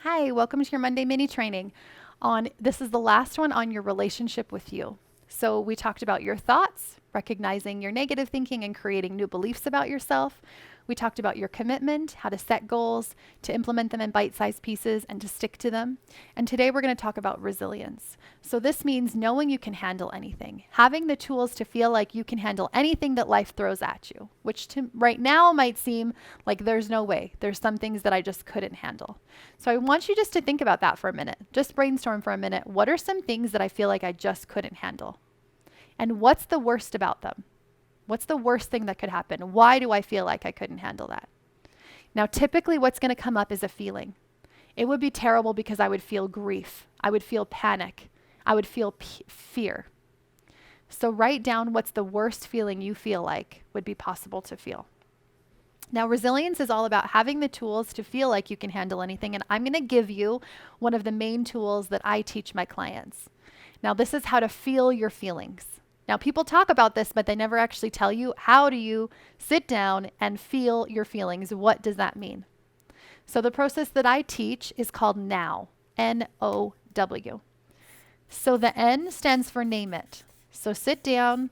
Hi, welcome to your Monday mini training this is the last one on your relationship with you. So we talked about your thoughts, recognizing your negative thinking and creating new beliefs about yourself. We talked about your commitment, how to set goals, to implement them in bite-sized pieces and to stick to them. And today we're going to talk about resilience. So this means knowing you can handle anything, having the tools to feel like you can handle anything that life throws at you, which right now might seem like there's no way. There's some things that I just couldn't handle. So I want you just to think about that for a minute. Just brainstorm for a minute. What are some things that I feel like I just couldn't handle? And what's the worst about them? What's the worst thing that could happen? Why do I feel like I couldn't handle that? Now, typically what's going to come up is a feeling. It would be terrible because I would feel grief. I would feel panic. I would feel fear. So write down what's the worst feeling you feel like would be possible to feel. Now, resilience is all about having the tools to feel like you can handle anything. And I'm going to give you one of the main tools that I teach my clients. Now, this is how to feel your feelings. Now, people talk about this, but they never actually tell you, how do you sit down and feel your feelings? What does that mean? So the process that I teach is called NOW, N-O-W. So the N stands for name it. So sit down,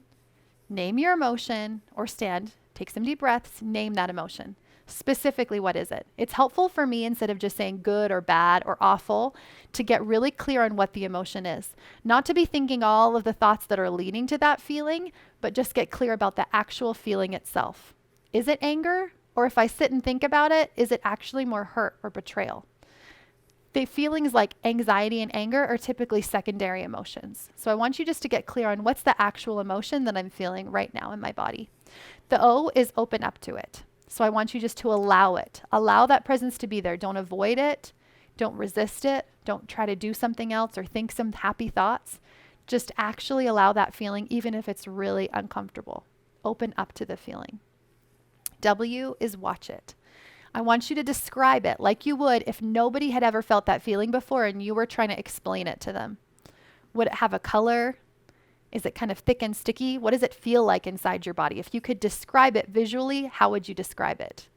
name your emotion, or stand, take some deep breaths, name that emotion. Specifically, what is it? It's helpful for me, instead of just saying good or bad or awful, to get really clear on what the emotion is. Not to be thinking all of the thoughts that are leading to that feeling, but just get clear about the actual feeling itself. Is it anger? Or if I sit and think about it, is it actually more hurt or betrayal? The feelings like anxiety and anger are typically secondary emotions. So I want you just to get clear on what's the actual emotion that I'm feeling right now in my body. The O is open up to it. So I want you just to allow it. Allow that presence to be there. Don't avoid it. Don't resist it. Don't try to do something else or think some happy thoughts. Just actually allow that feeling, even if it's really uncomfortable. Open up to the feeling. W is watch it. I want you to describe it like you would if nobody had ever felt that feeling before and you were trying to explain it to them. Would it have a color? Is it kind of thick and sticky? What does it feel like inside your body? If you could describe it visually, how would you describe it?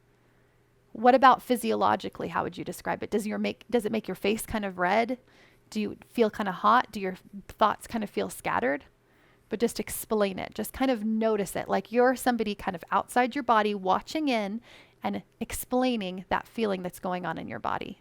What about physiologically? How would you describe it? Does it make your face kind of red? Do you feel kind of hot? Do your thoughts kind of feel scattered? But just explain it. Just kind of notice it like you're somebody kind of outside your body watching in and explaining that feeling that's going on in your body.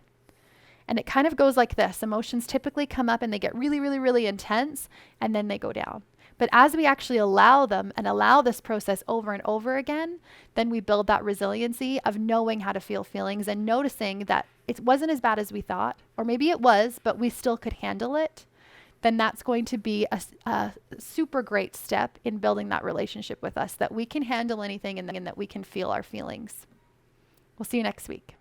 And it kind of goes like this. Emotions typically come up and they get really, really, really intense, and then they go down. But as we actually allow them and allow this process over and over again, then we build that resiliency of knowing how to feel feelings and noticing that it wasn't as bad as we thought, or maybe it was, but we still could handle it. Then that's going to be a super great step in building that relationship with us, that we can handle anything and that we can feel our feelings. We'll see you next week.